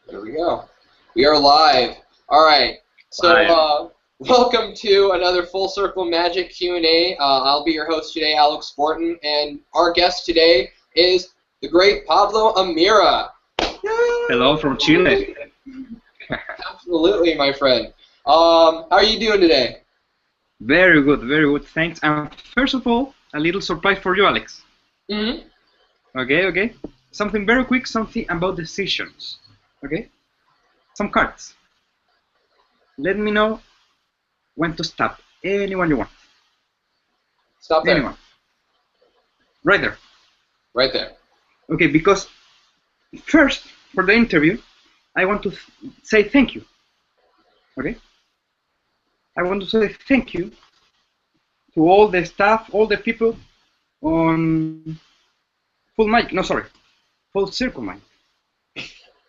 There we go. We are live. All right. So, Live. welcome to another Full Circle Magic Q&A. I'll be your host today, Alex Sporton, and our guest today is the great Pablo Amirá. Hello from Chile. Absolutely, my friend. How are you doing today? Very good, very good. Thanks. And first of all, a little surprise for you, Alex. Mm-hmm. Okay. Something very quick, something about decisions. Okay? Some cards. Let me know when to stop. Anyone you want. Stop there. Anyone. Right there. Right there. Okay, because first, for the interview, I want to say thank you. Okay? I want to say thank you to all the staff, all the people on Full Circle Mic.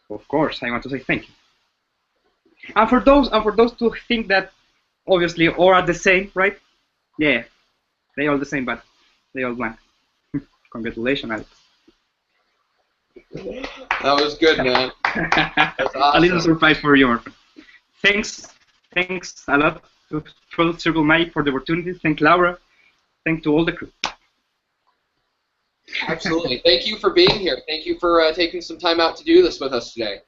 Of course, I want to say thank you. And for those who think that obviously all are the same, right? Yeah, they all the same, but they all blank. Congratulations, Alex. That was good, man. That's awesome. A little surprise for you, my friend. Thanks a lot to Full Circle Mic for the opportunity. Thank Laura. Thank to all the crew. Absolutely. Thank you for being here. Thank you for taking some time out to do this with us today.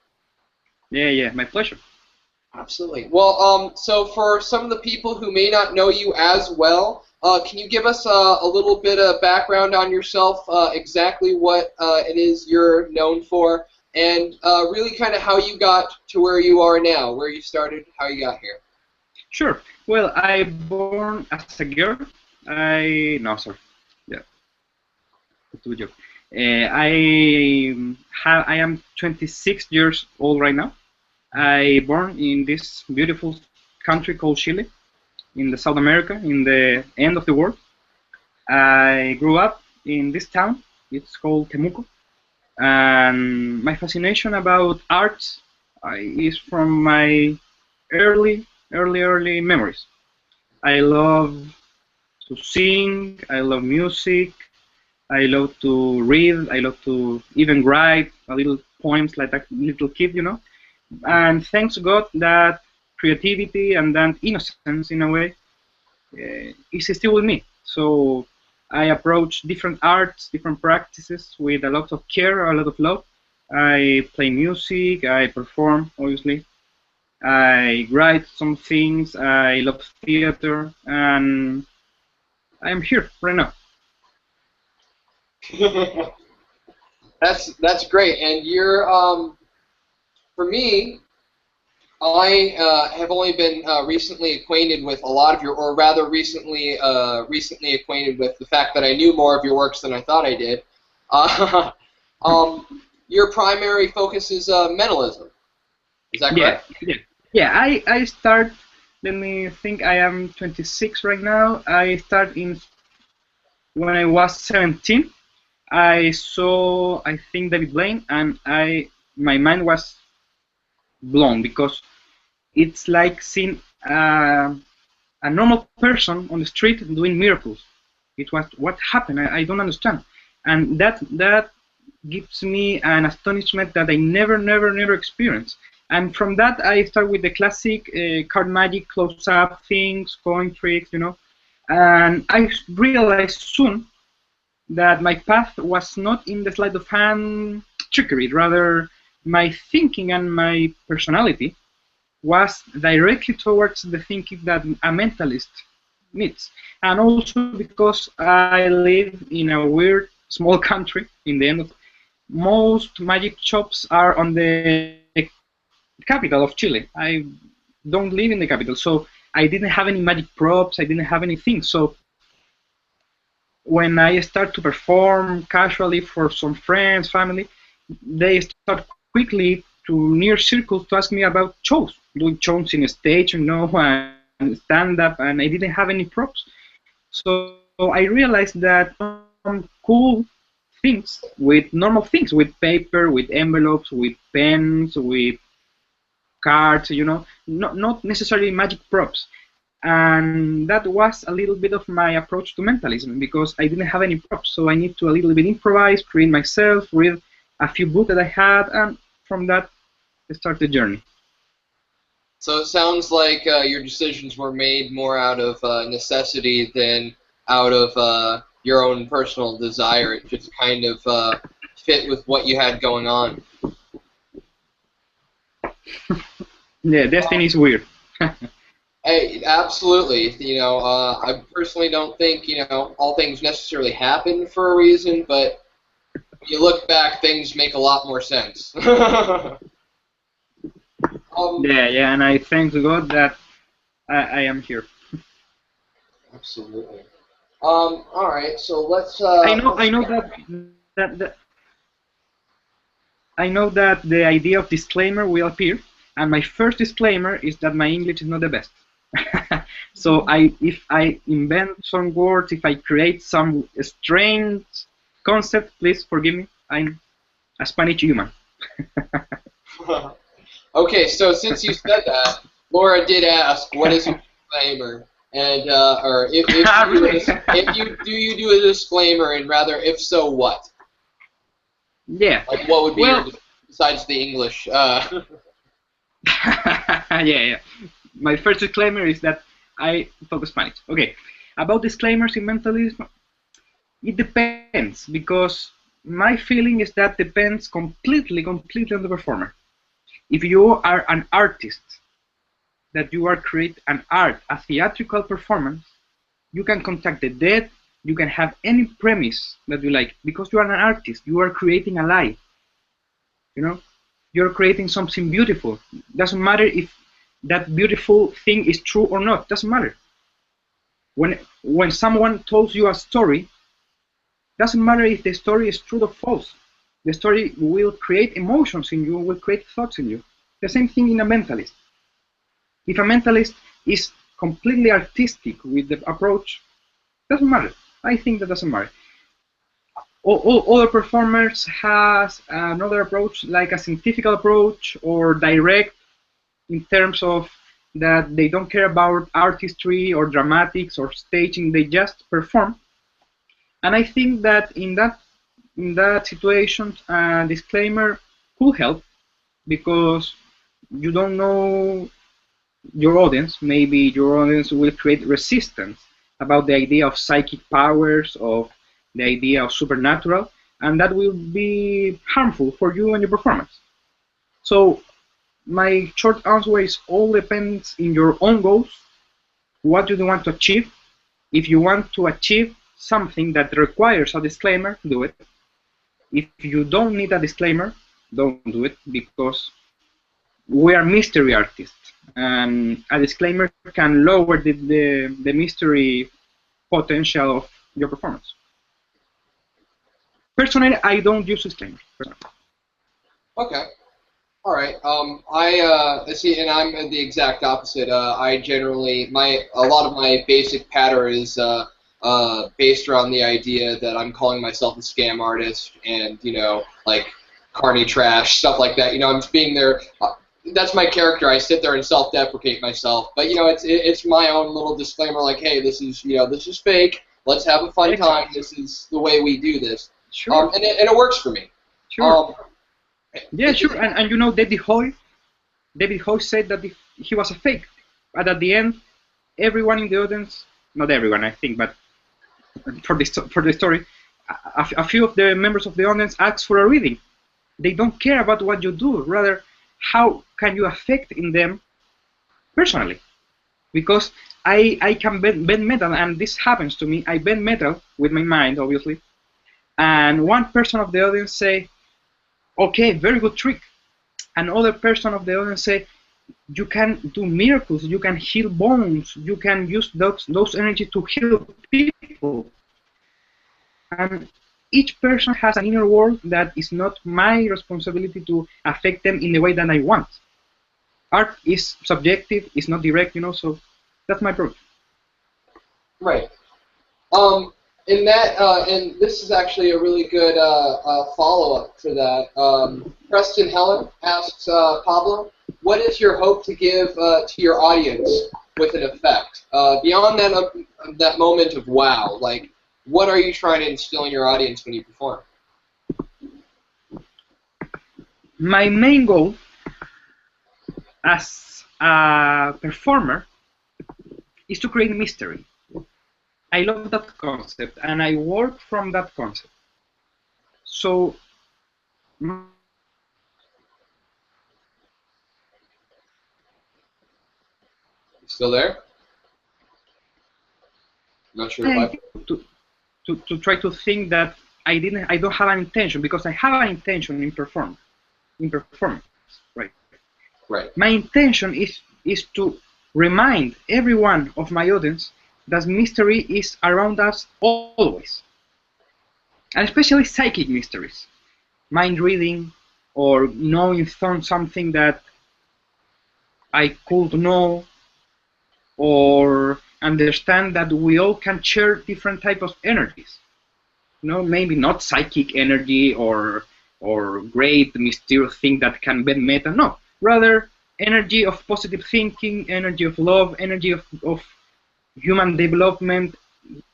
Yeah, my pleasure. Absolutely. Well, so for some of the people who may not know you as well, can you give us a little bit of background on yourself, exactly what it is you're known for, and really kind of how you got to where you are now, where you started, how you got here? Sure. Well, I born as a girl. No, sorry. Yeah, it's a joke. I am 26 years old right now. I born in this beautiful country called Chile, in the South America, in the end of the world. I grew up in this town. It's called Temuco, and my fascination about art is from my early memories. I love to sing. I love music. I love to read. I love to even write a little poems like a little kid. And thanks God that creativity and that innocence in a way is still with me. So I approach different arts, different practices with a lot of care, a lot of love. I play music, I perform, obviously. I write some things, I love theater, and I'm here right now. That's great, and you're for me, I have only been recently acquainted with a lot of your, or rather recently acquainted with the fact that I knew more of your works than I thought I did. Your primary focus is mentalism. Is that correct? Yeah. I start. Let me think. I am 26 right now. I start in when I was 17. I saw, I think, David Blaine, and my mind was blown because it's like seeing a normal person on the street doing miracles. It was what happened. I don't understand, and that gives me an astonishment that I never experienced. And from that, I start with the classic card magic, close-up things, coin tricks. And I realized soon that my path was not in the sleight of hand trickery, rather my thinking and my personality was directly towards the thinking that a mentalist needs. And also because I live in a weird small country in the end of most magic shops are on the capital of Chile. I don't live in the capital, so I didn't have any magic props, I didn't have anything. So when I start to perform casually for some friends, family, they start quickly to near circles to ask me about shows, doing shows in a stage, and stand up, and I didn't have any props. So I realized that some cool things with normal things, with paper, with envelopes, with pens, with cards, not necessarily magic props. And that was a little bit of my approach to mentalism because I didn't have any props, so I need to a little bit improvise, create myself, read a few books that I had, and from that start the journey. So it sounds like your decisions were made more out of necessity than out of your own personal desire. It just kind of fit with what you had going on. Yeah, destiny is weird. Hey, absolutely. You know, I personally don't think, you know, all things necessarily happen for a reason, but when you look back, things make a lot more sense. Yeah, and I thank God that I am here. Absolutely. All right, so let's. I know that I know that the idea of disclaimer will appear, and my first disclaimer is that my English is not the best. So if I invent some words, if I create some strange concept, please forgive me. I'm a Spanish human. Okay, so since you said that, Laura did ask, "What is your disclaimer?" And or Really? if you do you do a disclaimer, and rather if so, what? Yeah. Like what would be your Well, besides the English? yeah. My first disclaimer is that I talk Spanish. Okay. About disclaimers in mentalism, it depends because my feeling is that depends completely on the performer. If you are an artist, that you are create an art, a theatrical performance, you can contact the dead, you can have any premise that you like, because you are an artist, you are creating a lie, you know, you're creating something beautiful. Doesn't matter if that beautiful thing is true or not, doesn't matter. When someone tells you a story, doesn't matter if the story is true or false. The story will create emotions in you, will create thoughts in you. The same thing in a mentalist. If a mentalist is completely artistic with the approach, doesn't matter. I think that doesn't matter. All other performers has another approach, like a scientific approach or direct, in terms of that they don't care about artistry or dramatics or staging, they just perform. And I think that in that situation, a disclaimer could help because you don't know your audience. Maybe your audience will create resistance about the idea of psychic powers, of the idea of supernatural, and that will be harmful for you and your performance. So my short answer is all depends in your own goals. What do you want to achieve? If you want to achieve something that requires a disclaimer, do it. If you don't need a disclaimer, don't do it because we are mystery artists, and a disclaimer can lower the mystery potential of your performance. Personally, I don't use disclaimers. Okay. All right. I see, and I'm the exact opposite. I generally a lot of my basic patter is based around the idea that I'm calling myself a scam artist, and you know, like carny trash stuff like that. You know, I'm just being there. That's my character. I sit there and self-deprecate myself, but you know, it's my own little disclaimer, like, hey, this is this is fake. Let's have a fun time. This is the way we do this. Sure. And it works for me. Sure. Yeah, sure. And you know, David Hoy said that he was a fake, but at the end, everyone in the audience, not everyone, I think, but for the story, a few of the members of the audience asked for a reading. They don't care about what you do, rather, how can you affect in them personally? Because I can bend metal, and this happens to me. I bend metal with my mind, obviously, and one person of the audience say, okay, very good trick. Another person of the audience say, you can do miracles, you can heal bones, you can use those energy to heal people. And each person has an inner world that is not my responsibility to affect them in the way that I want. Art is subjective, it's not direct, so that's my approach. Right. In that, and this is actually a really good follow-up to that. Preston Helen asks Pablo, what is your hope to give to your audience with an effect? Beyond that moment of wow, like, what are you trying to instill in your audience when you perform? My main goal as a performer is to create mystery. I love that concept, and I work from that concept. So Still there? I'm not sure if I. to try to think that I don't have an intention, because I have an intention in performance, right? Right. My intention is to remind everyone of my audience that mystery is around us always, and especially psychic mysteries, mind reading, or knowing something that I could know, or understand that we all can share different types of energies. Maybe not psychic energy or great mysterious thing that can be meta. No, rather energy of positive thinking, energy of love, energy of human development,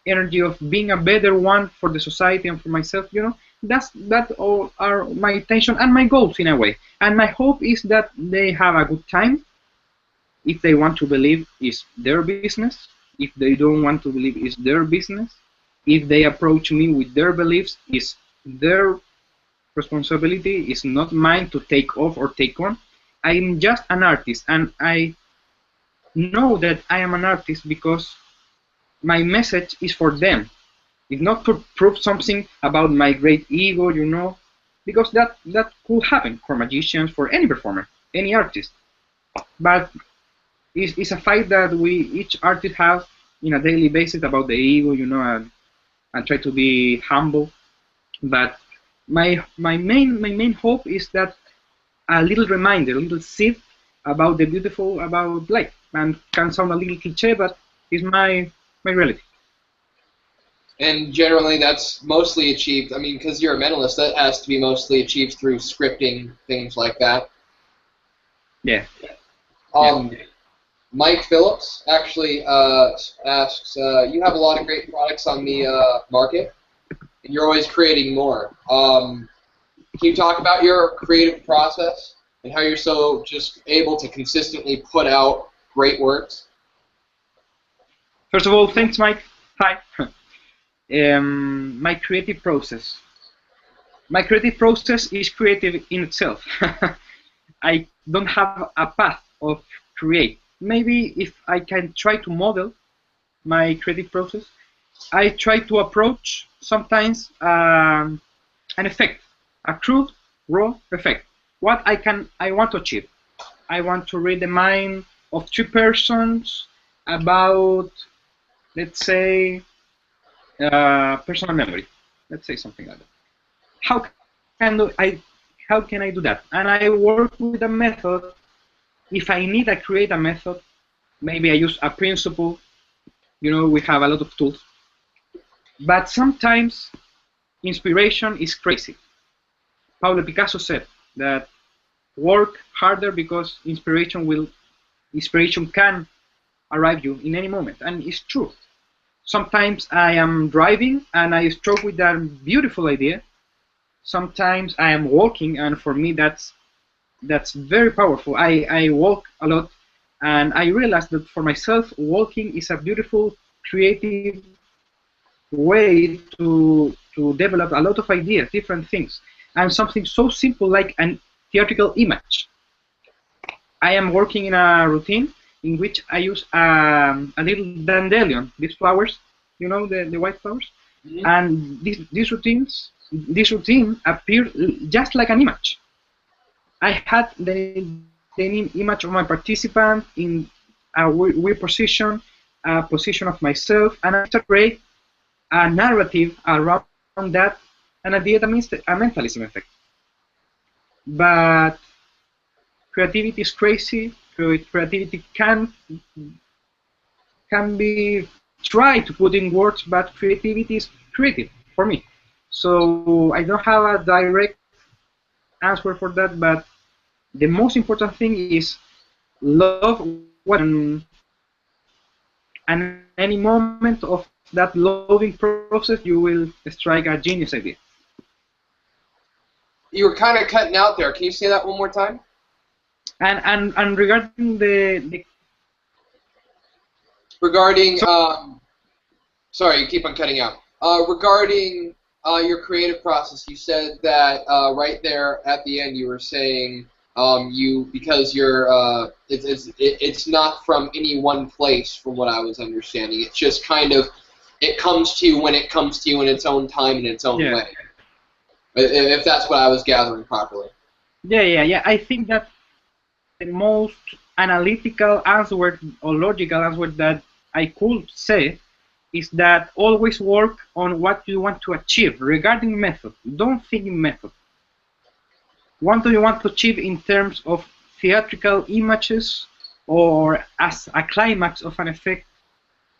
energy of being a better one for the society and for myself. That all are my intention and my goals in a way. And my hope is that they have a good time. If they want to believe, is their business. If they don't want to believe, is their business. If they approach me with their beliefs, is their responsibility. It's not mine to take off or take on. I'm just an artist, and I know that I am an artist because my message is for them. It's not to prove something about my great ego, because that could happen for magicians, for any performer, any artist. But it's a fight that each artist has in a daily basis about the ego, and try to be humble. But my main hope is that a little reminder, a little seed about the beautiful about life, and can sound a little cliche, but it's my reality. And generally, that's mostly achieved. I mean, because you're a mentalist, that has to be mostly achieved through scripting, things like that. Yeah. Mike Phillips actually asks, you have a lot of great products on the market, and you're always creating more. Can you talk about your creative process and how you're so just able to consistently put out great works? First of all, thanks, Mike. Hi. My creative process. My creative process is creative in itself. I don't have a path of create. Maybe if I can try to model my creative process, I try to approach sometimes an effect, a crude, raw effect. What I want to achieve. I want to read the mind of two persons about, let's say, personal memory. Let's say something like that. How can I do that? And I work with a method. If I need to create a method, maybe I use a principle. We have a lot of tools. But sometimes inspiration is crazy. Pablo Picasso said that work harder because inspiration can arrive you in any moment, and it's true. Sometimes I am driving and I struck with that beautiful idea. Sometimes I am walking, and for me that's very powerful. I walk a lot, and I realized that for myself, walking is a beautiful, creative way to develop a lot of ideas, different things, and something so simple like an theatrical image. I am working in a routine in which I use a little dandelion, these flowers, the white flowers, and this routine appeared just like an image. I had the image of my participant in a weird position, a position of myself, and I started to create a narrative around that, and at the end, a mentalism effect. But creativity is crazy. Creativity can be tried to put in words, but creativity is creative for me. So I don't have a direct answer for that, but the most important thing is love what, and any moment of that loving process, you will strike a genius idea. You were kind of cutting out there. Can you say that one more time? And regarding the Regarding, so sorry, you keep on cutting out. Regarding your creative process, you said that right there at the end you were saying because you're it's not from any one place from what I was understanding. It's just kind of it comes to you when it comes to you in its own time in its own yeah, way. If that's what I was gathering properly. yeah. I think that the most analytical answer or logical answer that I could say is that always work on what you want to achieve regarding method. Don't think in method. What do you want to achieve in terms of theatrical images or as a climax of an effect?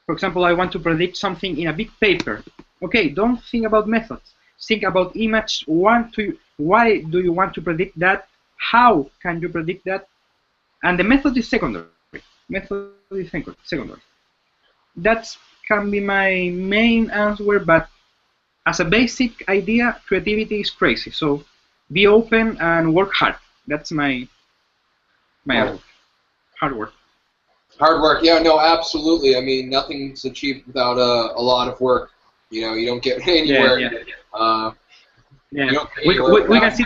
For example, I want to predict something in a big paper. Okay, don't think about methods. Think about image. Why do you want to predict that? How can you predict that? And the method is secondary. Method is secondary. That can be my main answer, but as a basic idea, creativity is crazy. So be open and work hard. That's my Right. answer. Hard work. Hard work, yeah, no, absolutely. I mean, nothing's achieved without a lot of work. You know, you don't get Yeah, anywhere. yeah, You yeah. don't get We, anywhere we, we can without.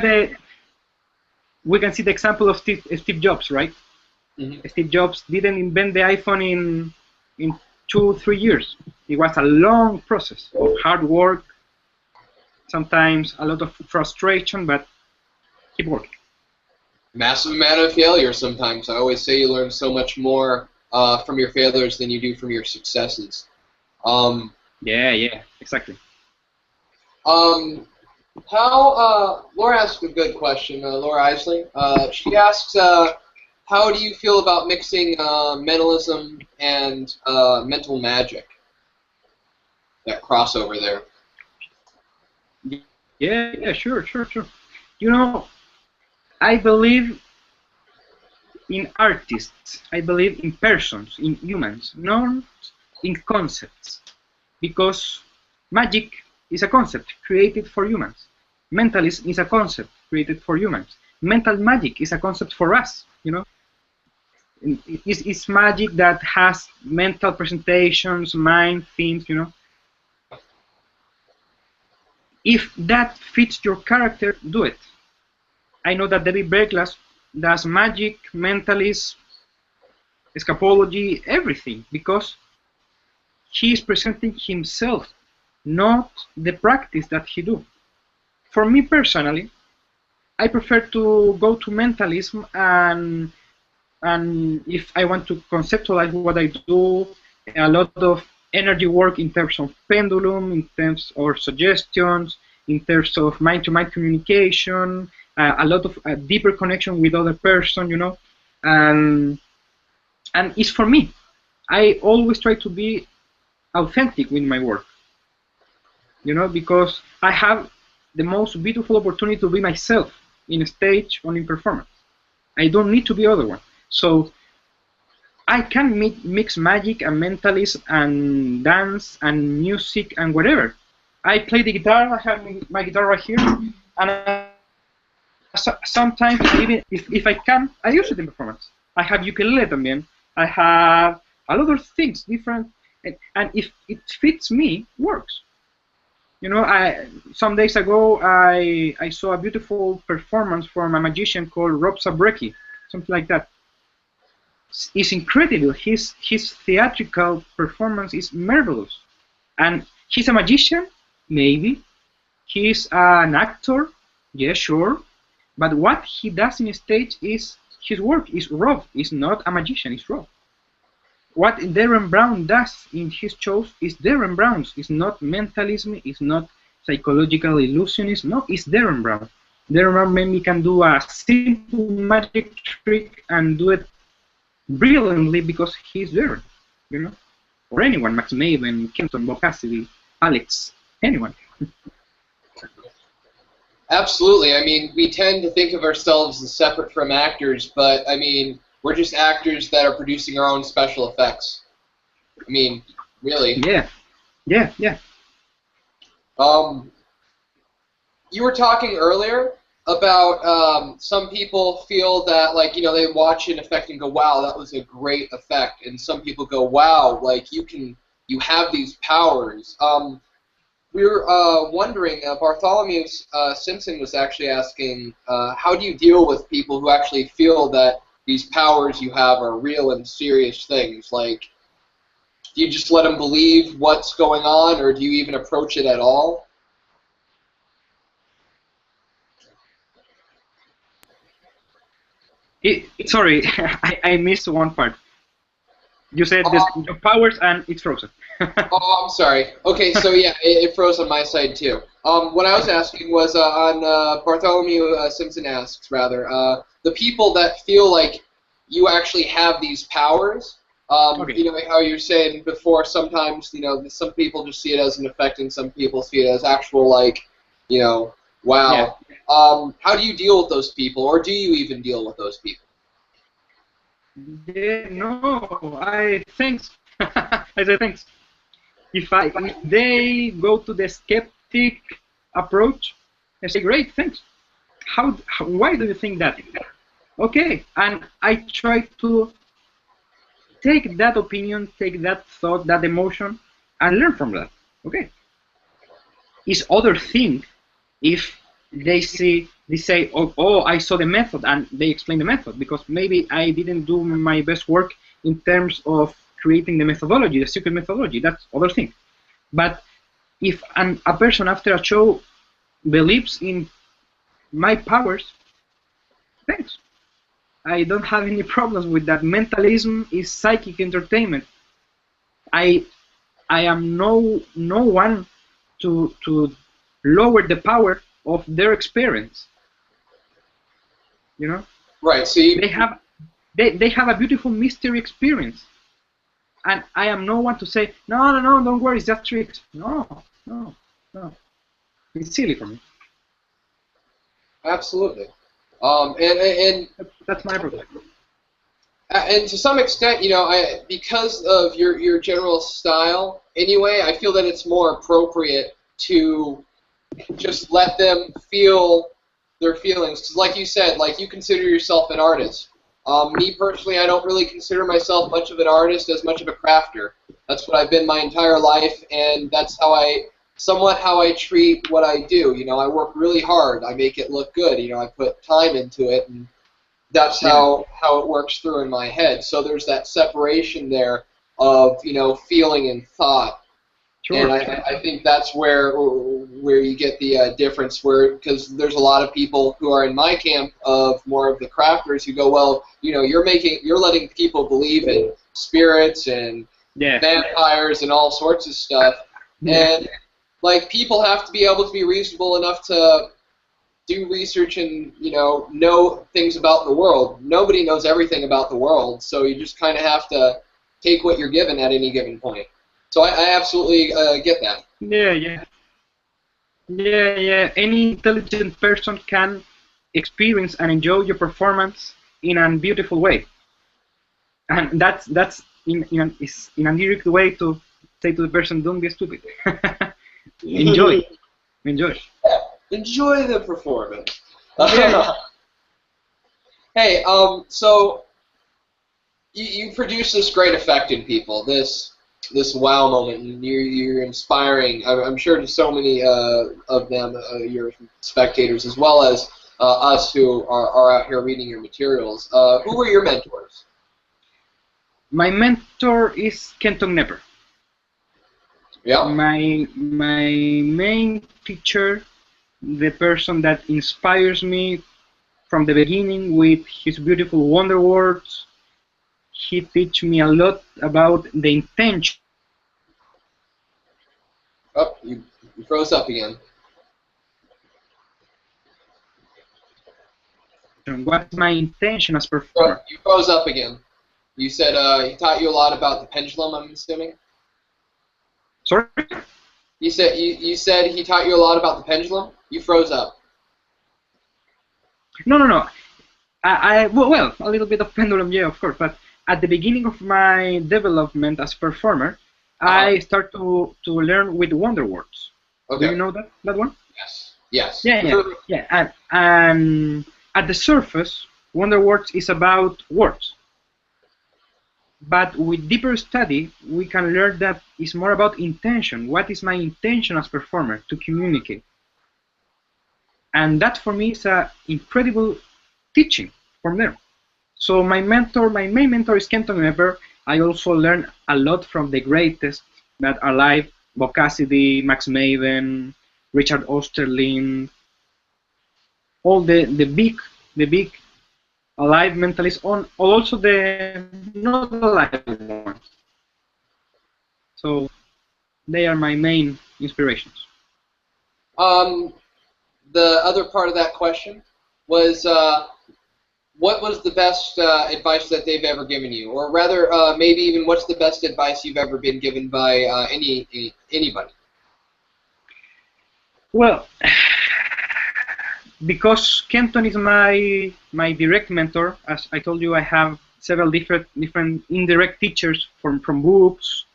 see the example of Steve Jobs, right? Mhm. Steve Jobs didn't invent the iPhone in 2-3 years. It was a long process of hard work, sometimes a lot of frustration, but keep working. Massive amount of failure sometimes. I always say you learn so much more from your failures than you do from your successes. Um, Yeah, exactly. um, Laura asked a good question, Laura Eisling. She asks, how do you feel about mixing mentalism and mental magic? That crossover there. Yeah, sure. You know, I believe in artists. I believe in persons, in humans, not in concepts. Because magic is a concept created for humans. Mentalism is a concept created for humans. Mental magic is a concept for us, you know. It's magic that has mental presentations, mind themes, you know. If that fits your character, do it. I know that David Berglas does magic, mentalism, escapology, everything, because he is presenting himself, not the practice that he do. For me personally, I prefer to go to mentalism, and if I want to conceptualize what I do, a lot of energy work in terms of pendulum, in terms of suggestions, in terms of mind-to-mind communication, a lot of deeper connection with other person, you know, and it's for me. I always try to be authentic with my work, you know, because I have the most beautiful opportunity to be myself in stage or in performance. I don't need to be other one. So I can mix magic and mentalism and dance and music and whatever. I play the guitar. I have my guitar right here, and sometimes even if I can, I use it in performance. I have ukulele también. I have a lot of things different, and if it fits me, works. You know, some days ago I saw a beautiful performance from a magician called Rob Zabrecki, something like that. It's incredible. His theatrical performance is marvelous, and he's a magician, maybe. He's an actor, yeah, sure. But what he does in stage is his work is raw. He's not a magician. It's raw. What Darren Brown does in his shows is Darren Brown's. It's not mentalism. It's not psychological illusionism. No, it's Darren Brown. Darren Brown maybe can do a simple magic trick and do it brilliantly because he's there, you know, or anyone, Max Maven, Kenton, Bob Cassidy, Alex, anyone. Absolutely. I mean, we tend to think of ourselves as separate from actors, but I mean, we're just actors that are producing our own special effects. I mean, really. Yeah. Um, you were talking earlier about some people feel that, like, you know, they watch an effect and go, wow, that was a great effect, and some people go, wow, like, you have these powers. We were wondering, Bartholomew Simpson was actually asking, how do you deal with people who actually feel that these powers you have are real and serious things? Like, do you just let them believe what's going on, or do you even approach it at all? Sorry, I missed one part. You said this your powers and it's frozen. Oh, I'm sorry. Okay, so yeah, it froze on my side too. What I was asking was on Bartholomew Simpson asks, rather, the people that feel like you actually have these powers. Okay. You know, how you're saying before, sometimes, you know, some people just see it as an effect and some people see it as actual, like, you know, wow. Yeah. How do you deal with those people, or do you even deal with those people? Yeah, no, I thanks. I say thanks. If they go to the skeptic approach, I say great, thanks. Why do you think that? Okay, and I try to take that opinion, take that thought, that emotion, and learn from that. Okay. It's other thing if they say, oh, I saw the method, and they explain the method, because maybe I didn't do my best work in terms of creating the methodology, the secret methodology. That's other thing. But if a person after a show believes in my powers, thanks. I don't have any problems with that. Mentalism is psychic entertainment. I am no one to lower the power of their experience. You know? Right. So they have a beautiful mystery experience, and I am no one to say no, don't worry, it's just tricks. No. It's silly for me. Absolutely. And that's my perspective. And to some extent, you know, because of your general style, anyway, I feel that it's more appropriate to just let them feel their feelings. 'Cause like you said, like, you consider yourself an artist. Me personally, I don't really consider myself much of an artist, as much of a crafter. That's what I've been my entire life, and that's somewhat how I treat what I do. You know, I work really hard. I make it look good. You know, I put time into it, and that's how it works through in my head. So there's that separation there of, you know, feeling and thought. Sure. And I think that's where you get the difference, because there's a lot of people who are in my camp of more of the crafters who go, well, you know, you're letting people believe in spirits and vampires and all sorts of stuff, and like, people have to be able to be reasonable enough to do research and, you know things about the world. Nobody knows everything about the world, so you just kind of have to take what you're given at any given point. So I absolutely get that. Yeah. Any intelligent person can experience and enjoy your performance in a beautiful way, and that's in a direct way to say to the person, don't be stupid. Enjoy. Yeah, enjoy the performance. Yeah. Hey, so you produce this great effect in people, this wow moment, and you're inspiring. I'm sure to so many of them, your spectators, as well as us who are out here reading your materials. Who were your mentors? My mentor is Kenton Nepper. Yeah. My main teacher, the person that inspires me from the beginning with his beautiful wonder words. He teach me a lot about the intention. Oh, you froze up again. What's my intention as performer? You froze up again. You said he taught you a lot about the pendulum, I'm assuming? Sorry? You said he taught you a lot about the pendulum? You froze up. No. Well, a little bit of pendulum, yeah, of course, but at the beginning of my development as performer, I start to learn with wonder words. Okay. Do you know that one? Yes. Yes. Yeah, yeah, yeah. And at the surface, wonder words is about words. But with deeper study, we can learn that it's more about intention. What is my intention as performer to communicate? And that for me is an incredible teaching from there. So my main mentor is Kenton Weber. I also learned a lot from the greatest that are alive: Bob Cassidy, Max Maven, Richard Osterlin, all the big alive mentalists, on also the not alive ones. So they are my main inspirations. Um, the other part of that question was, what was the best advice that they've ever given you, or rather, maybe even what's the best advice you've ever been given by anybody? Well, because Kenton is my direct mentor, as I told you, I have several different indirect teachers from books,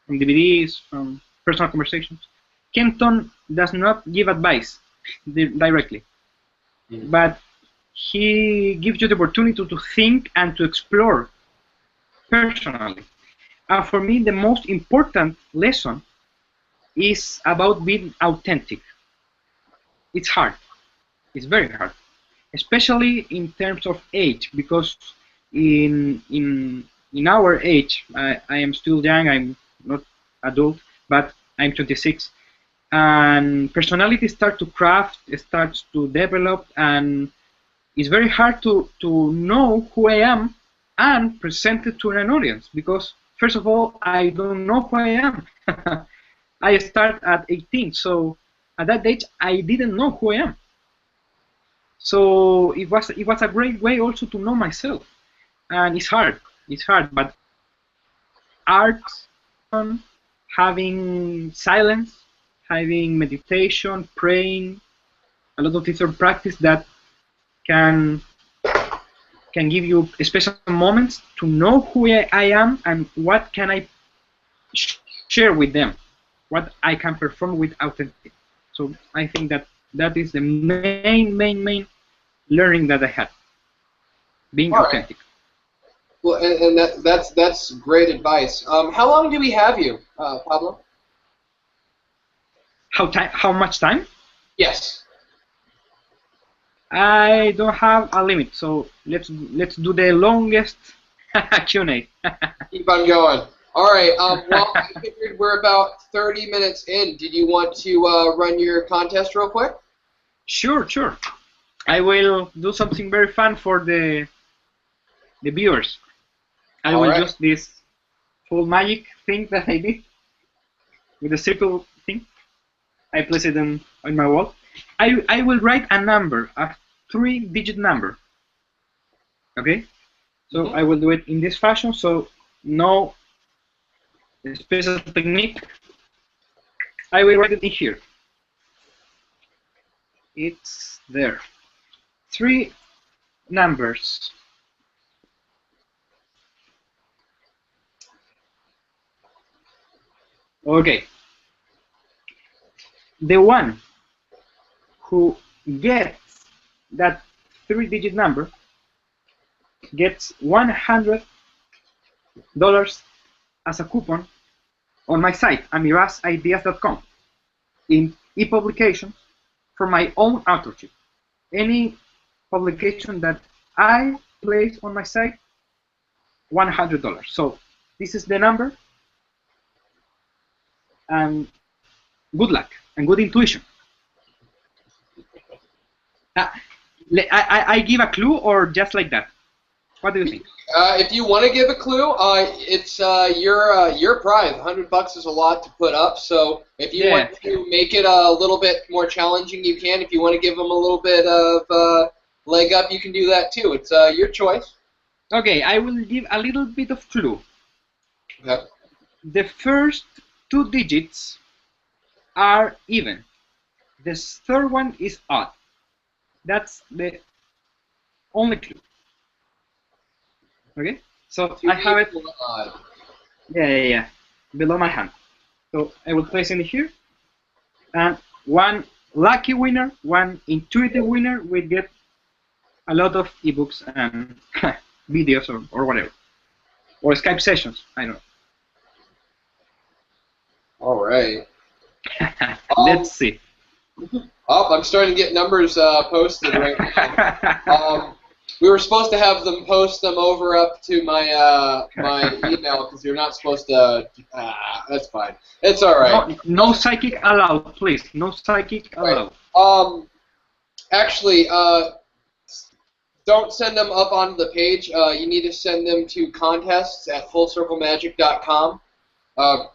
from DVDs, from personal conversations. Kenton does not give advice directly, but he gives you the opportunity to think and to explore personally. And for me, the most important lesson is about being authentic. It's hard. It's very hard, especially in terms of age, because in our age, I am still young. I'm not adult, but I'm 26, and personality starts to craft, it starts to develop, and it's very hard to know who I am and present it to an audience, because first of all, I don't know who I am. I start at 18, so at that age, I didn't know who I am. So it was a great way also to know myself, and it's hard. It's hard, but art, having silence, having meditation, praying, a lot of different practice that can give you special moments to know who I am and what can I share with them, what I can perform with authenticity. So I think that is the main learning that I had, being All right. authentic. Well, and that's great advice. How long do we have you, Pablo? How much time? Yes. I don't have a limit, so let's do the longest Q&A. Keep on going. All right. Well, I figured we're about 30 minutes in. Did you want to run your contest real quick? Sure. I will do something very fun for the viewers. I will use this full magic thing that I did with the circle thing. I place it on my wall. I will write a number, a 3-digit number. Okay? So I will do it in this fashion, so no special technique. I will write it in here. It's there. 3 numbers. Okay. The one who gets that 3-digit number gets $100 as a coupon on my site, amirasideas.com, in e-publications for my own authorship. Any publication that I place on my site, $100. So this is the number, and good luck and good intuition. I give a clue, or just like that? What do you think? If you want to give a clue, it's your prize. $100 is a lot to put up, so if you want to make it a little bit more challenging, you can. If you want to give them a little bit of leg up, you can do that too. It's your choice. Okay, I will give a little bit of clue. Okay. The first 2 digits are even. The third one is odd. That's the only clue. Okay, so I have it. Yeah, below my hand. So I will place it here, and 1 lucky winner, one intuitive winner, will get a lot of ebooks and videos or whatever. Or Skype sessions, I don't All right. know. Let's see. Oh, I'm starting to get numbers posted right now. We were supposed to have them post them over up to my my email because you're not supposed to. That's fine. It's all right. No psychic allowed, please. No psychic allowed. Actually, don't send them up onto the page. You need to send them to contests@fullcirclemagic.com.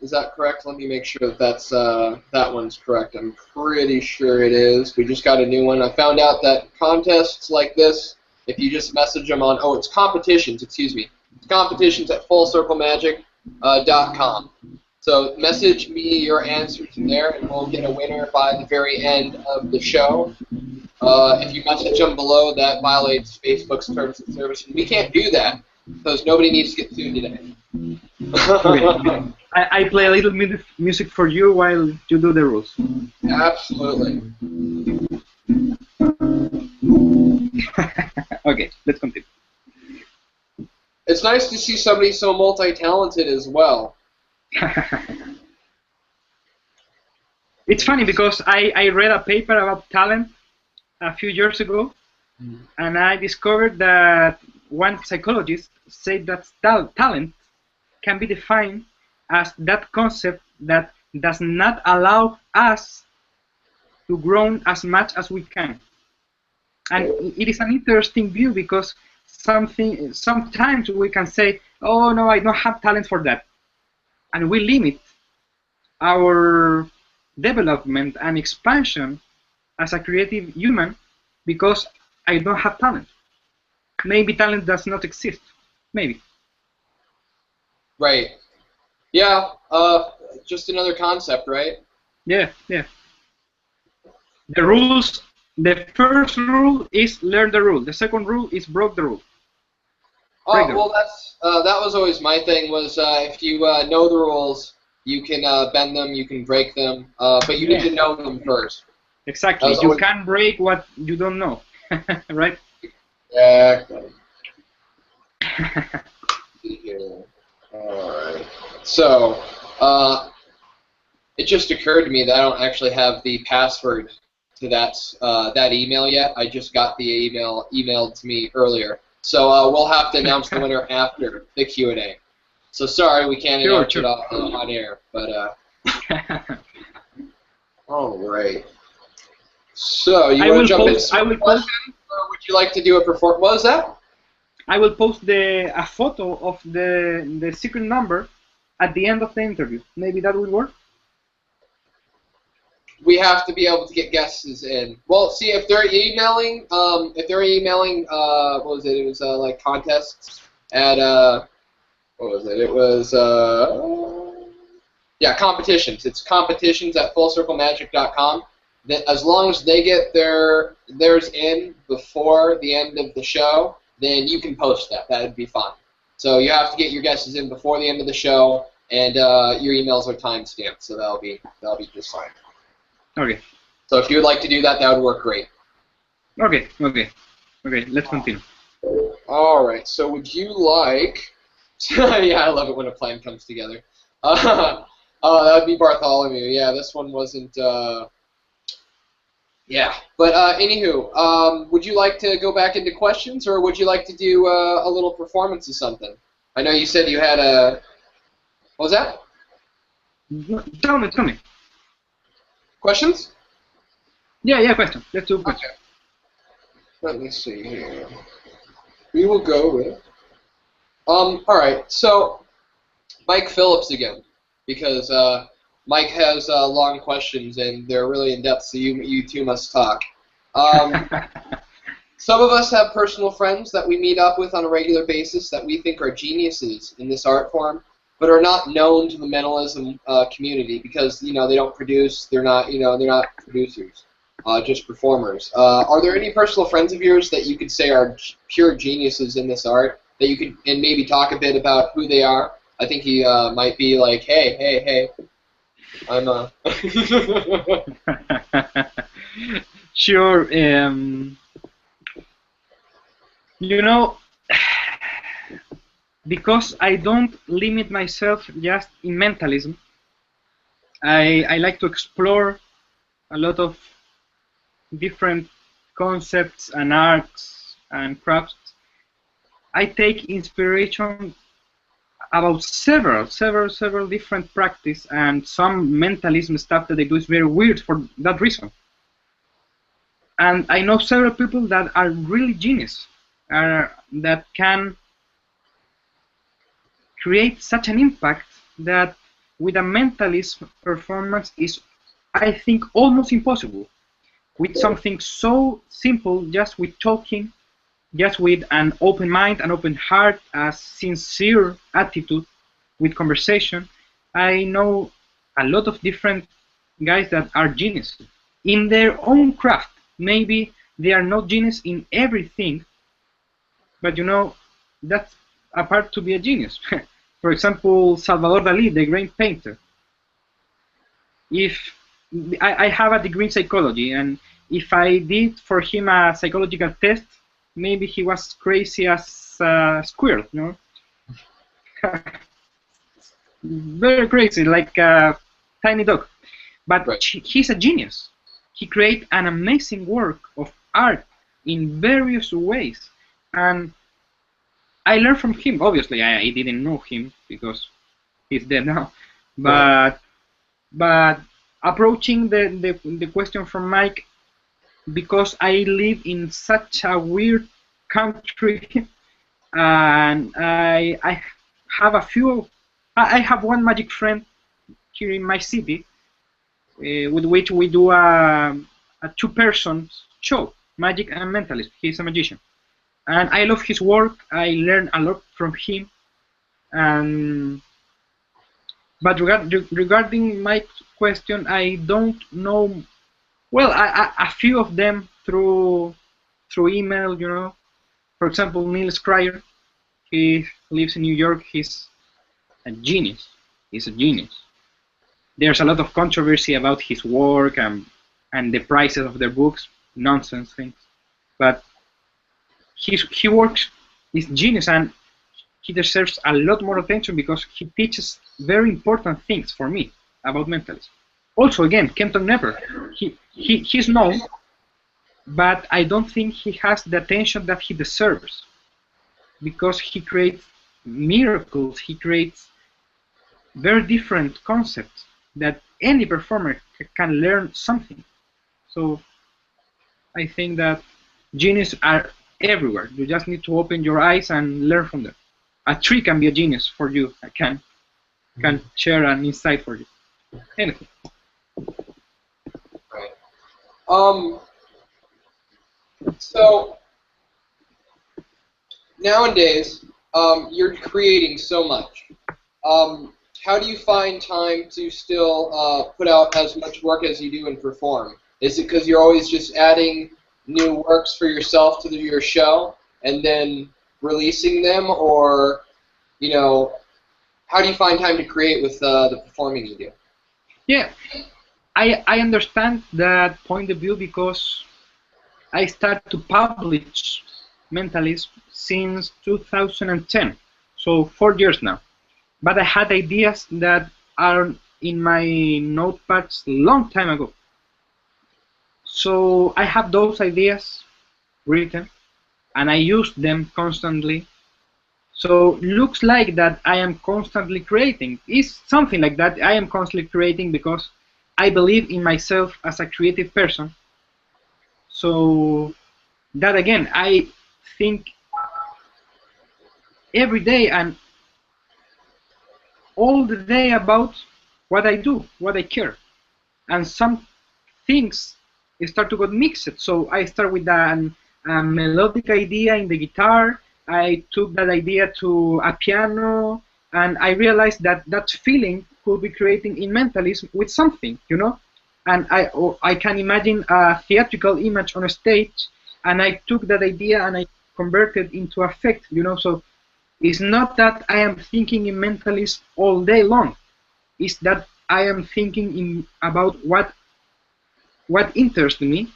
Is that correct? Let me make sure that that one's correct. I'm pretty sure it is. We just got a new one. I found out that contests like this, if you just message them on, it's competitions, excuse me. It's competitions@fullcirclemagic.com. So message me your answer to there, and we'll get a winner by the very end of the show. If you message them below, that violates Facebook's terms of service, and we can't do that because nobody needs to get sued today. Okay. I play a little music for you while you do the rules. Absolutely. Okay, let's continue. It's nice to see somebody so multi-talented as well. It's funny because I read a paper about talent a few years ago, and I discovered that one psychologist said that talent can be defined as that concept that does not allow us to grow as much as we can. And it is an interesting view because sometimes we can say, oh no, I don't have talent for that. And we limit our development and expansion as a creative human because I don't have talent. Maybe talent does not exist. Maybe. Right. Yeah, just another concept, right? Yeah, yeah. The rules, the first rule is learn the rule. The second rule is break the rule. Well, that was always my thing was if you know the rules, you can bend them, you can break them, but you need to know them first. Exactly. You can't break what you don't know, right? Exactly. Alright. So, it just occurred to me that I don't actually have the password to that email yet. I just got the email emailed to me earlier. So we'll have to announce the winner after the Q&A. So sorry we can't announce it on air, but all right. So you want to jump in? I will post. Or would you like to do a performance? What was that? I will post a photo of the secret number at the end of the interview. Maybe that will work. We have to be able to get guesses in. Well, see if they're emailing. What was it? It was like contests at what was it? It was competitions. It's competitions@fullcirclemagic.com. As long as they get theirs in before the end of the show, then you can post that. That would be fine. So you have to get your guesses in before the end of the show, and your emails are time-stamped, so that'll be just fine. Okay. So if you would like to do that, that would work great. Okay. Let's continue. All right. So would you like? Yeah, I love it when a plan comes together. That would be Bartholomew. Yeah, this one wasn't. Yeah, but anywho, would you like to go back into questions, or would you like to do a little performance of something? I know you said you had a. What was that? Tell me. Questions? Yeah, question. Let's do questions. Okay. Let me see here. We will go with. All right. So, Mike Phillips again, because Mike has long questions and they're really in depth, so you two must talk. Some of us have personal friends that we meet up with on a regular basis that we think are geniuses in this art form, but are not known to the mentalism community because they don't produce. They're not producers, just performers. Are there any personal friends of yours that you could say are pure geniuses in this art that you could and maybe talk a bit about who they are? I think he might be like, hey, I'm Sure. You know, because I don't limit myself just in mentalism, I like to explore a lot of different concepts and arts and crafts. I take inspiration about several different practice, and some mentalism stuff that they do is very weird for that reason. And I know several people that are really genius, that can create such an impact that with a mentalist performance is, I think, almost impossible. With something so simple, just with talking, just with an open mind, an open heart, a sincere attitude with conversation, I know a lot of different guys that are geniuses in their own craft. Maybe they are not genius in everything, but you know, that's a part to be a genius. For example, Salvador Dali, the great painter. If I have a degree in psychology, and if I did for him a psychological test, maybe he was crazy as a squirrel, you know, very crazy, like a tiny dog. But Right. he's a genius. He created an amazing work of art in various ways, and I learned from him. Obviously, I didn't know him because he's dead now, Right. but approaching the question from Mike, because I live in such a weird country, and I have a few. I have one magic friend here in my city, with which we do a two-person show, Magic and Mentalist. He's a magician, and I love his work. I learn a lot from him. And but regarding my question, I don't know. Well, a few of them through email, you know. For example, Neil Scryer, he lives in New York. He's a genius. He's a genius. There's a lot of controversy about his work and the prices of their books, nonsense things. But he works is genius, and he deserves a lot more attention because he teaches very important things for me about mentalism. Also, again, Kenton Never. He's known, but I don't think he has the attention that he deserves because he creates miracles. He creates very different concepts that any performer can learn something. So I think that genius are everywhere. You just need to open your eyes and learn from them. A tree can be a genius for you. I can share an insight for you. Anything. Right. So nowadays, you're creating so much. How do you find time to still put out as much work as you do and perform? Is it because you're always just adding new works for yourself to your show and then releasing them, or, you know, how do you find time to create with the performing you do? Yeah, I understand that point of view because I started to publish Mentalism since 2010, so 4 years now. But I had ideas that are in my notepads long time ago. So I have those ideas written, and I use them constantly. So looks like that I am constantly creating. It's something like that. I am constantly creating because I believe in myself as a creative person. So that again, I think every day and all the day about what I do, what I care. And some things start to get mixed. So I start with a melodic idea in the guitar. I took that idea to a piano, and I realized that that feeling could be creating in mentalism with something, you know. And I can imagine a theatrical image on a stage, and I took that idea and I converted into effect, you know. So it's not that I am thinking in mentalism all day long. It's that I am thinking about what what interests me,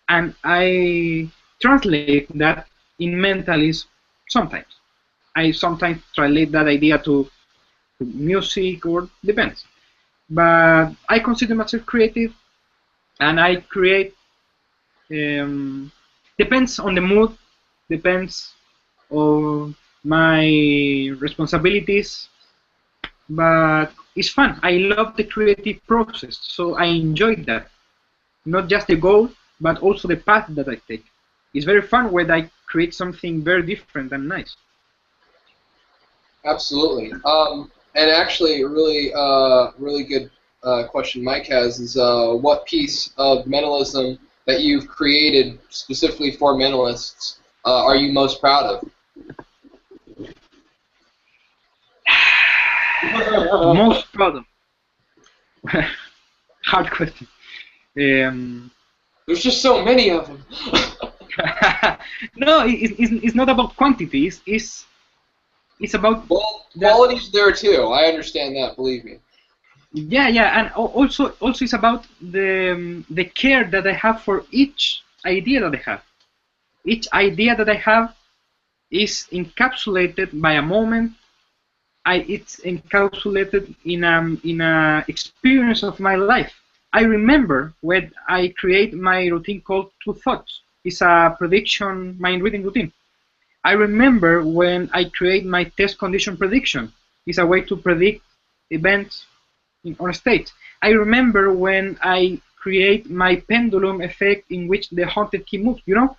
and I translate that in mentalism sometimes. I sometimes translate that idea to music or depends. But I consider myself creative, and I create. Um, Depends on the mood, depends on my responsibilities, but it's fun. I love the creative process, so I enjoy that. Not just the goal, but also the path that I take. It's very fun when I create something very different and nice. Absolutely. And actually, a really, really good question Mike has is what piece of mentalism that you've created specifically for mentalists are you most proud of? Most proud of. Hard question. There's just so many of them. No, it's not about quantity. It's about Well, that. quality's there too. I understand that. Believe me. Yeah, and also it's about the care that I have for each idea that I have. Each idea that I have is encapsulated by a moment. It's encapsulated in a experience of my life. I remember when I create my routine called Two Thoughts. It's a prediction mind reading routine. I remember when I create my test condition prediction. It's a way to predict events on stage. I remember when I create my pendulum effect in which the haunted key moves, you know?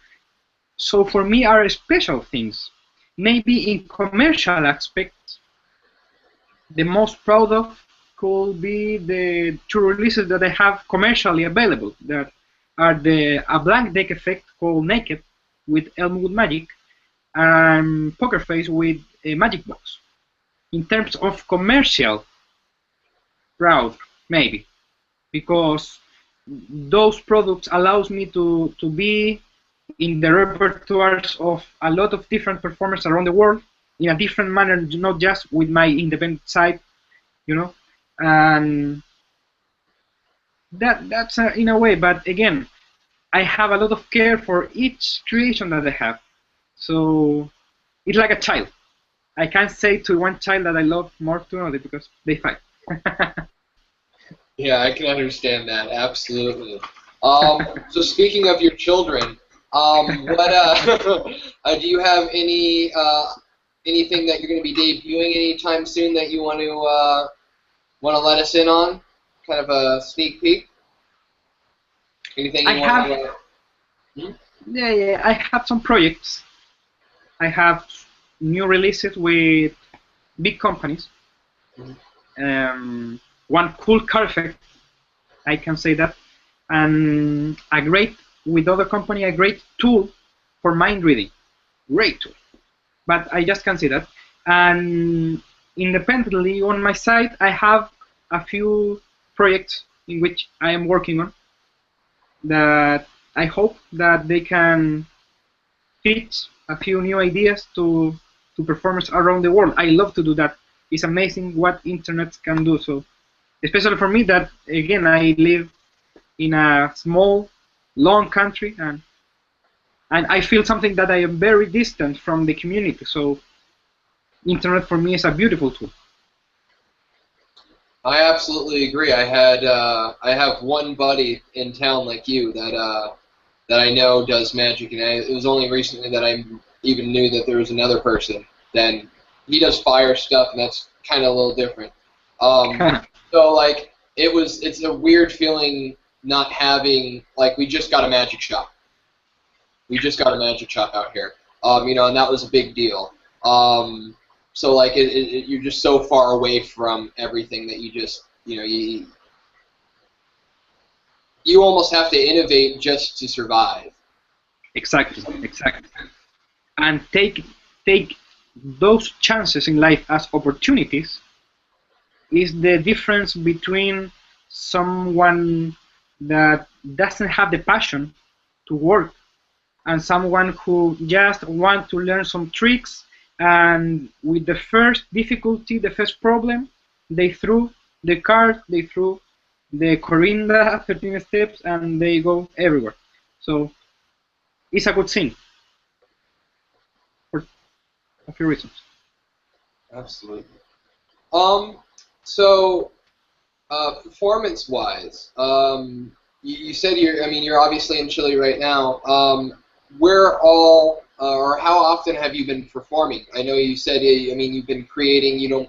So for me are special things. Maybe in commercial aspects, the most proud of could be the two releases that I have commercially available that are a blank deck effect called Naked with Elmwood Magic and Poker Face with a Magic Box. In terms of commercial, proud, maybe, because those products allows me to be in the repertoires of a lot of different performers around the world in a different manner, not just with my independent side, you know, and that's in a way. But again, I have a lot of care for each creation that I have, so it's like a child. I can't say to one child that I love more to another because they fight. Yeah, I can understand that. Absolutely. So speaking of your children, what do you have anything that you're going to be debuting anytime soon that you want to let us in on? Kind of a sneak peek. Anything I you want have, to? Hmm? yeah, I have some projects. I have new releases with big companies. One cool car effect, I can say that, and a great with other company, a great tool for mind reading, great tool. But I just can't say that. And independently on my side, I have a few projects in which I am working on that I hope that they can teach a few new ideas to performers around the world. I love to do that. It's amazing what internet can do. So, especially for me, that again I live in a small, long country, and I feel something that I am very distant from the community. So, internet for me is a beautiful tool. I absolutely agree. I have one buddy in town like you that I know does magic, and it was only recently that I even knew that there was another person. Then he does fire stuff, and that's kind of a little different. So like it's a weird feeling not having like we just got a magic shop. We just got a magic shop out here. And that was a big deal. So like you're just so far away from everything that you just you almost have to innovate just to survive. Exactly. And take those chances in life as opportunities is the difference between someone that doesn't have the passion to work and someone who just want to learn some tricks, and with the first difficulty, the first problem, they threw the card, they threw the Corinda 13 steps, and they go everywhere. So it's a good thing for a few reasons. Absolutely. Um, so performance-wise, you said you're. I mean, you're obviously in Chile right now. Where all or how often have you been performing? I know you said. I mean, you've been creating. You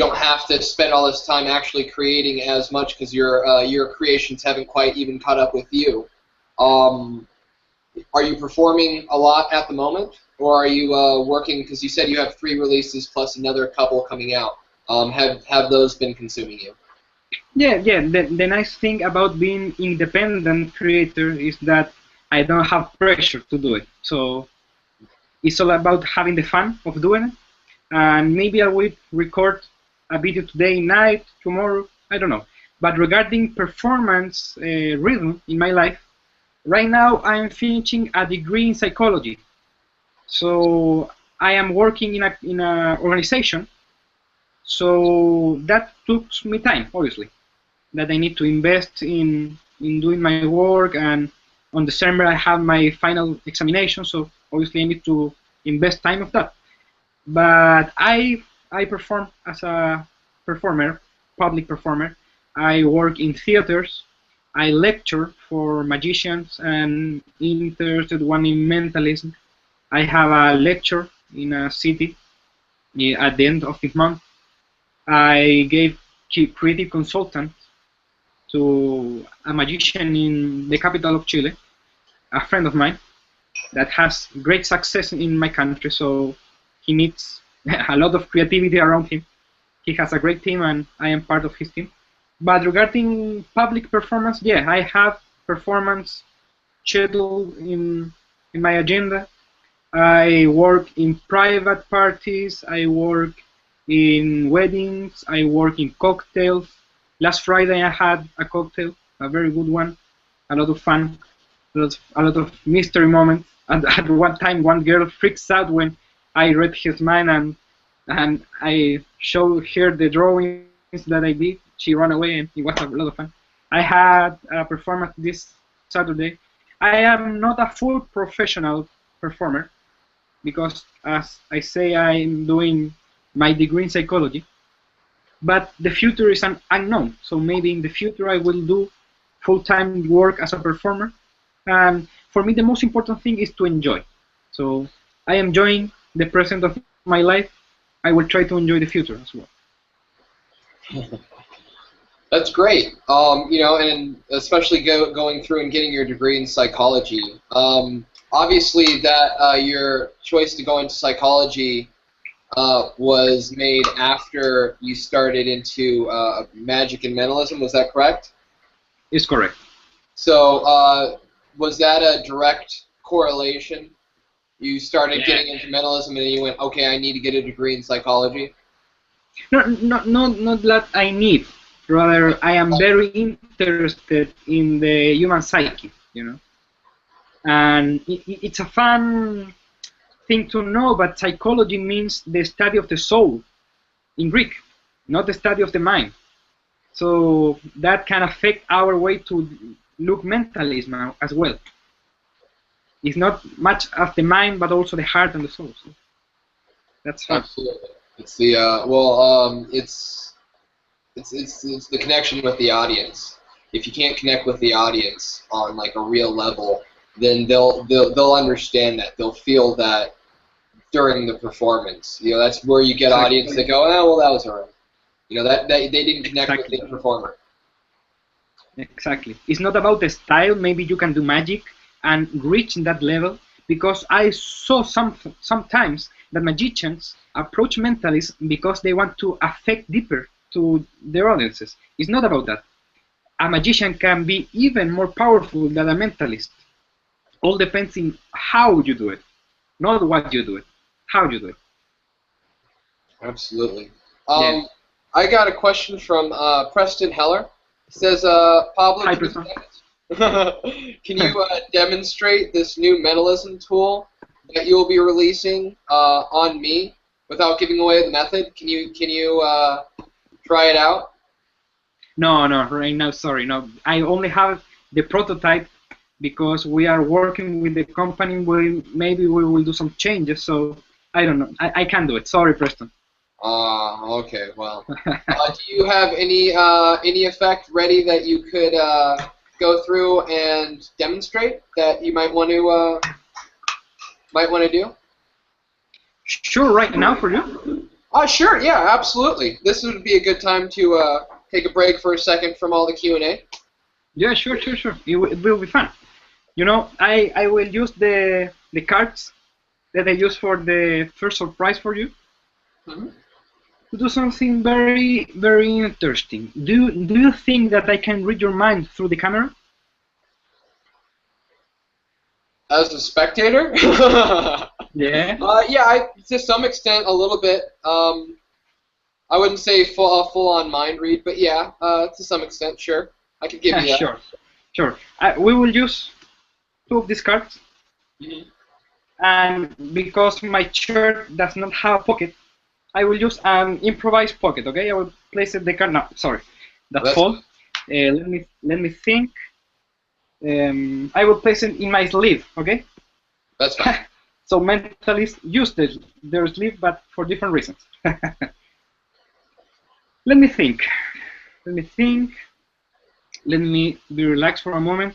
don't have to spend all this time actually creating as much because your creations haven't quite even caught up with you. Um, are you performing a lot at the moment, or are you working? Because you said you have 3 releases plus another couple coming out. Have those been consuming you? Yeah. The nice thing about being independent creator is that I don't have pressure to do it. So it's all about having the fun of doing it. And maybe I will record a video today, night, tomorrow, I don't know. But regarding performance rhythm in my life, right now I'm finishing a degree in psychology. So I am working in a organization. So that took me time, obviously, that I need to invest in doing my work. And on December I have my final examination. So obviously I need to invest time of that. But I perform as a performer, public performer. I work in theaters. I lecture for magicians and interested one in mentalism. I have a lecture in a city at the end of the month. I gave creative consultant to a magician in the capital of Chile, a friend of mine that has great success in my country. So he needs a lot of creativity around him. He has a great team, and I am part of his team. But regarding public performance, yeah, I have performance scheduled in my agenda. I work in private parties. I work in weddings. I work in cocktails. Last Friday I had a cocktail, a very good one, a lot of fun, a lot of mystery moments. And at one time, one girl freaks out when I read his mind, and I showed her the drawings that I did. She ran away, and it was a lot of fun. I had a performance this Saturday. I am not a full professional performer because, as I say, I'm doing my degree in psychology. But the future is an unknown. So maybe in the future I will do full-time work as a performer. And for me, the most important thing is to enjoy. So I am enjoying the present of my life. I will try to enjoy the future as well. That's great. And especially going through and getting your degree in psychology. Obviously, that your choice to go into psychology was made after you started into magic and mentalism. Was that correct? It's correct. So, was that a direct correlation? You started getting into mentalism, and then you went, okay, I need to get a degree in psychology? No, not that I need. Rather, I am very interested in the human psyche, And it's a fun thing to know, but psychology means the study of the soul in Greek, not the study of the mind. So that can affect our way to look mentalism as well. It's not much of the mind, but also the heart and the soul. So that's fun. Absolutely. It's the it's the connection with the audience. If you can't connect with the audience on like a real level, then they'll understand that. They'll feel that during the performance. That's where you get audience that go, oh, well, that was alright. That they didn't connect with the performer. Exactly. It's not about the style. Maybe you can do magic and reach that level, because I saw sometimes that magicians approach mentalists because they want to affect deeper to their audiences. It's not about that. A magician can be even more powerful than a mentalist. All depends in how you do it, not what you do it, how you do it. Absolutely. I got a question from Preston Heller. He says, Pablo, Hi, can you demonstrate this new mentalism tool that you'll be releasing on me without giving away the method? Can you try it out? No, no, right now, sorry, no. I only have the prototype because we are working with the company. Maybe we will do some changes, so I don't know. I can't do it. Sorry, Preston. Okay, well. Do you have any effect ready that you could go through and demonstrate that you might want to do? Sure, right now for you? Sure, yeah, absolutely. This would be a good time to take a break for a second from all the Q&A. Yeah, sure. It will be fun. You know, I will use the cards that I use for the first surprise for you Mm-hmm. to do something very, very interesting. Do you think that I can read your mind through the camera? As a spectator? Yeah. Yeah, to some extent, a little bit. I wouldn't say full-on mind read, but yeah, to some extent, sure. I could give you that. Sure. We will use two of these cards, Mm-hmm. and because my shirt does not have a pocket, I will use an improvised pocket. Okay, I will place it the card. No, sorry, that's That's false. Let me think. I will place it in my sleeve. Okay. that's fine. So mentalists use their sleeve, but for different reasons. Let me think. Let me think. Let me be relaxed for a moment.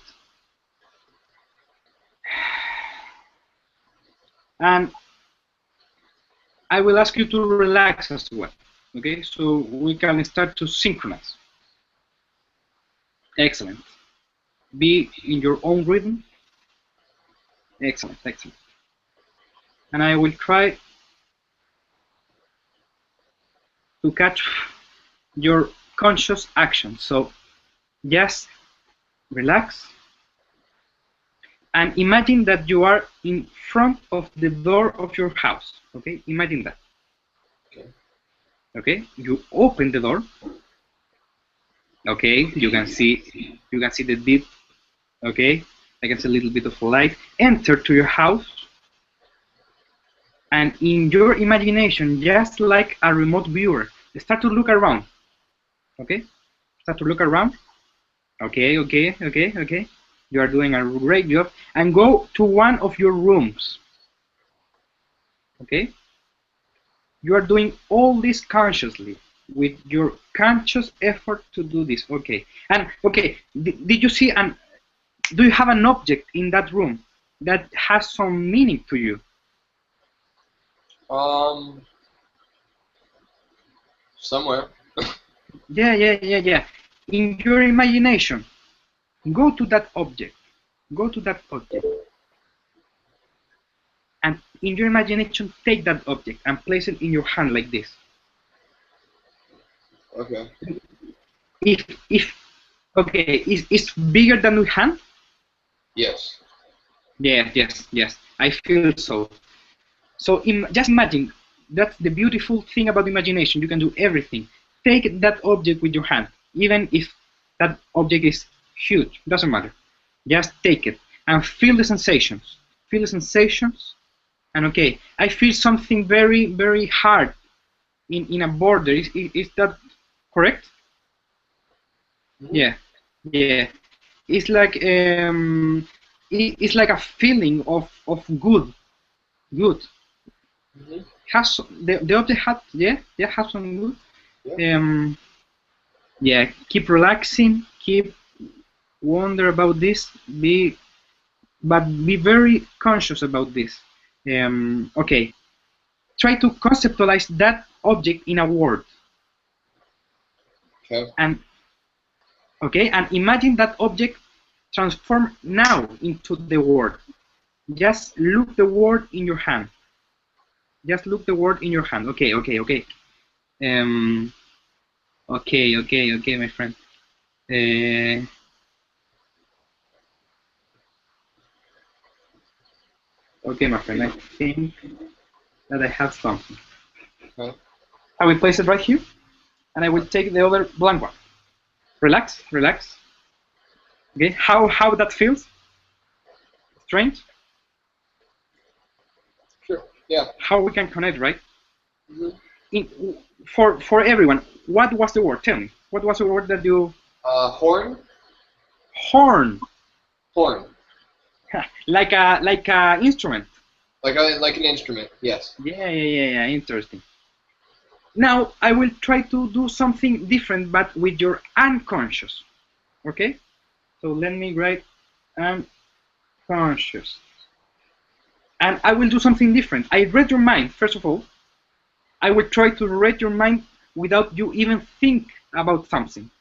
And I will ask you to relax as well. Okay, so we can start to synchronize. Excellent. Be in your own rhythm. Excellent. And I will try to catch your conscious action. So just relax and imagine that you are in front of the door of your house. Okay, imagine that. Okay, you open the door. Okay, you can see the deep. Okay, I can see a little bit of light. Enter to your house, and in your imagination, just like a remote viewer, start to look around. Okay, start to look around. Okay. You are doing a great job. And go to one of your rooms. Okay, you are doing all this consciously with your conscious effort to do this. Okay, and okay, did you see an? Do you have an object in that room that has some meaning to you? Somewhere. Yeah. In your imagination, go to that object. Go to that object. And in your imagination, take that object and place it in your hand like this. Okay. If okay, is bigger than your hand? Yes. Yes. I feel so. So just imagine, that's the beautiful thing about imagination. You can do everything. Take that object with your hand, even if that object is huge. Doesn't matter. Just take it and feel the sensations. Feel the sensations. And okay, I feel something very, very hard in a border. Is that correct? Mm-hmm. Yeah. It's like it's like a feeling of good. Mm-hmm. Has the object had has some good. Yeah. Yeah. Keep relaxing. Keep wonder about this. But be very conscious about this. Okay. Try to conceptualize that object in a word. Okay. And imagine that object transform now into the word. Just look the word in your hand. Just look the word in your hand. Okay. Okay, my friend. Okay, my friend. I think that I have something. Okay. I will place it right here, and I will take the other blank one. Relax. Okay. How that feels? Strange. Sure. Yeah. How we can connect, right? Mm-hmm. for everyone, what was the word? Tell me. What was the word that you? Horn. Horn. Horn. like a instrument. Like an instrument. Yes. Yeah. Interesting. Now I will try to do something different, but with your unconscious. Okay. So let me write unconscious. And I will do something different. I read your mind, first of all. I will try to read your mind without you even think about something.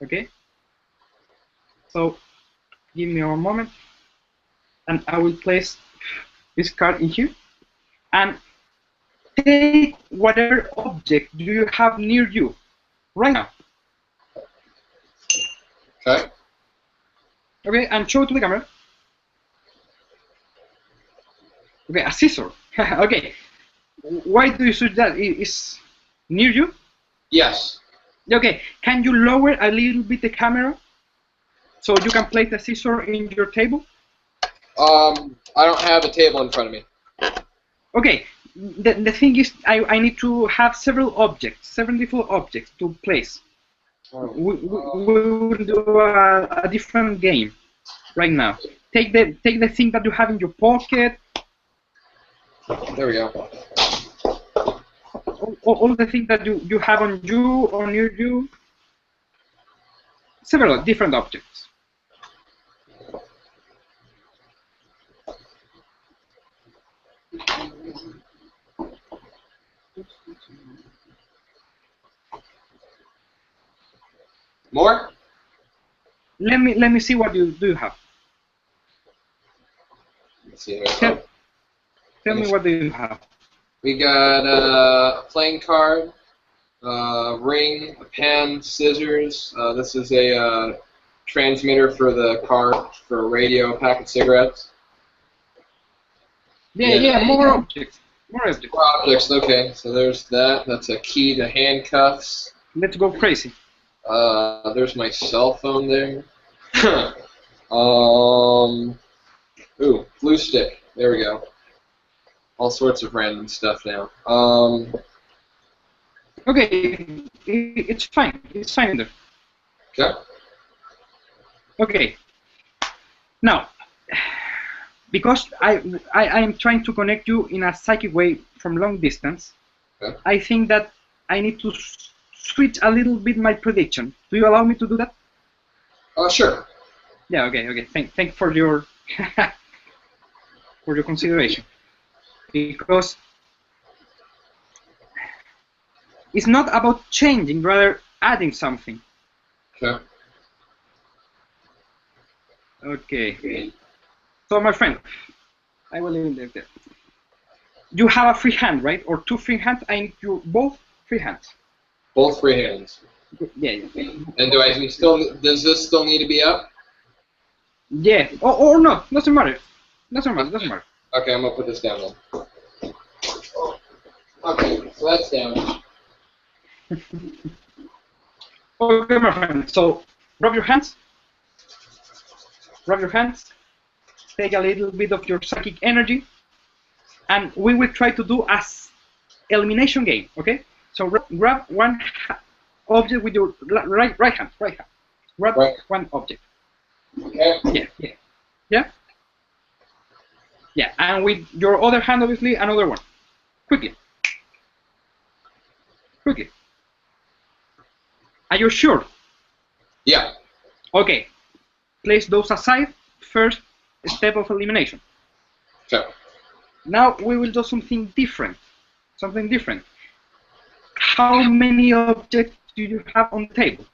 Okay? So, give me a moment. And I will place this card in here. And take whatever object do you have near you right now. Okay. Okay, and show it to the camera. Okay, a scissor. Okay. Why do you choose that? Is near you? Yes. Okay. Can you lower a little bit the camera so you can place the scissor in your table? I don't have a table in front of me. Okay. The thing is, I need to have several different objects to place. We will do a different game right now. Take the thing that you have in your pocket. There we go. All the things that you have on you or near you. Several different objects. More? Let me see what do you have. Let's see. Tell me what do you have. We got a playing card, ring, a pen, scissors. This is a transmitter for the car, for a radio, a pack of cigarettes. Yeah, more objects. More objects, okay. So there's that. That's a key to handcuffs. Let's go crazy. There's my cell phone there. Ooh, glue stick. There we go. All sorts of random stuff now. Okay, it's fine. It's fine there. Okay. Okay. Now, because I am trying to connect you in a psychic way from long distance, Okay. I think that I need to switch a little bit my prediction. Do you allow me to do that? Sure. Yeah. Okay. Thank for your for your consideration, because it's not about changing, rather adding something. Okay. Okay. So, my friend, I will leave it there. You have a free hand, right? Or two free hands? I need you both free hands. Both free hands. Yeah. And does this still need to be up? Yeah. Or not. Doesn't matter. Doesn't matter. Okay, I'm gonna put this down then. Okay, so that's down. Okay, my friend. So, rub your hands. Take a little bit of your psychic energy, and we will try to do a elimination game. Okay? So grab one object with your right hand. Grab one object. Okay. Yeah. And with your other hand, obviously, another one. Quickly. Are you sure? Yeah. Okay. Place those aside. First step of elimination. Okay. Now we will do something different. How many objects do you have on the table?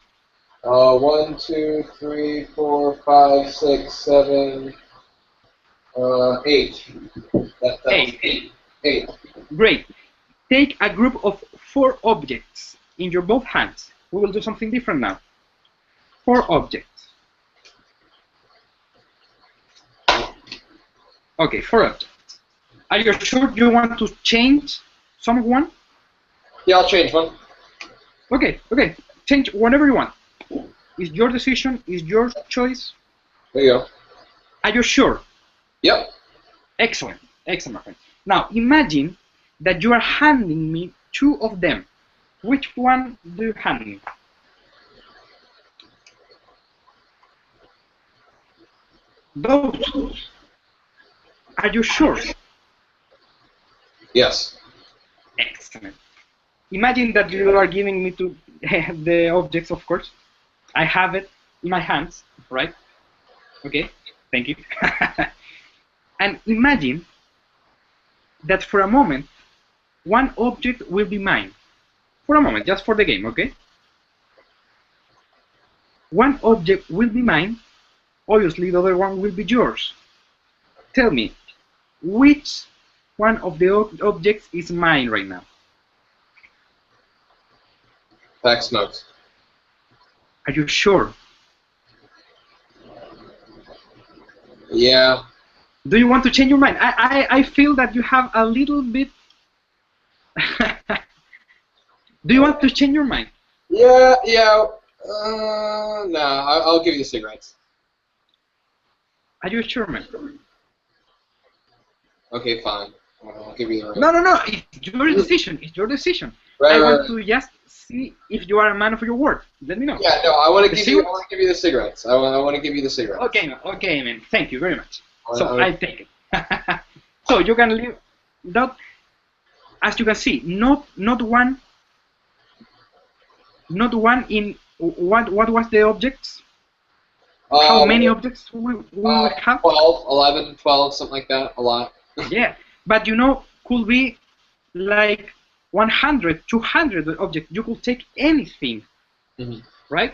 1, 2, 3, 4, 5, 6, 7, 8. Eight. Great. Take a group of 4 objects in your both hands. We will do something different now. 4 objects. Okay, 4 objects. Are you sure you want to change someone? Yeah, I'll change one. Okay. Change whatever you want. It's your decision, it's your choice. There you go. Are you sure? Yep. Excellent, my friend. Now imagine that you are handing me two of them. Which one do you hand me? Those. Are you sure? Yes. Excellent. Imagine that you are giving me to the objects, of course. I have it in my hands, right? Okay, thank you. And imagine that for a moment, one object will be mine. For a moment, just for the game, okay? One object will be mine. Obviously, the other one will be yours. Tell me, which one of the objects is mine right now? Fax notes. Are you sure? Yeah. Do you want to change your mind? I feel that you have a little bit... Do you want to change your mind? Yeah. Nah, I'll give you the cigarettes. Are you sure, man? Okay, fine. I'll give you the ring. No. It's your decision. It's your decision. Right, I want to just see if you are a man of your word. Let me know. Yeah, no, I want to give you the cigarettes. I want to give you the cigarettes. Okay, man. Thank you very much. So I take it. So you can leave that. As you can see, not one in what was the objects? How many objects we have? 12, 11, 12, something like that. A lot. Yeah, but you know, could be like 100, 200 objects. You could take anything, right?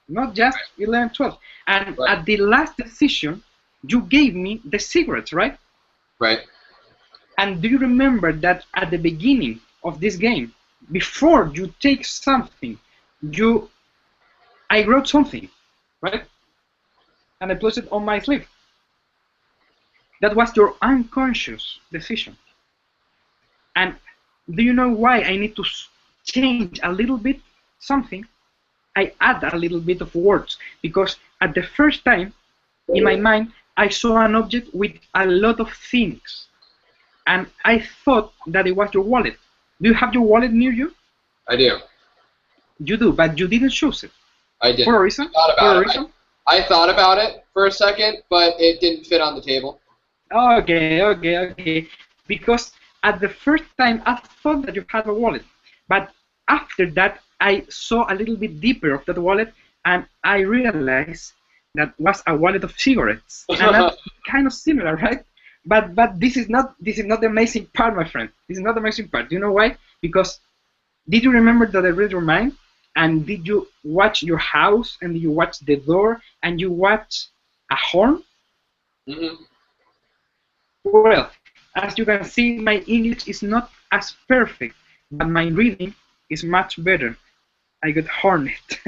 Not just 11, 12. And right. At the last decision, you gave me the cigarettes, right? Right. And do you remember that at the beginning of this game, before you take something, I wrote something, right? And I placed it on my sleeve. That was your unconscious decision. And do you know why I need to change a little bit something? I add a little bit of words, because at the first time, in my mind, I saw an object with a lot of things. And I thought that it was your wallet. Do you have your wallet near you? I do. You do, but you didn't choose it. I did. For a reason? I thought about it for a second, but it didn't fit on the table. Okay. Because at the first time, I thought that you had a wallet. But after that, I saw a little bit deeper of that wallet, and I realized that was a wallet of cigarettes. And that's kind of similar, right? But this is not the amazing part, my friend. This is not the amazing part. Do you know why? Because did you remember that I read your mind? And did you watch your house? And did you watch the door? And you watch a horn? Well, as you can see, my English is not as perfect, but my reading is much better. I got hornet.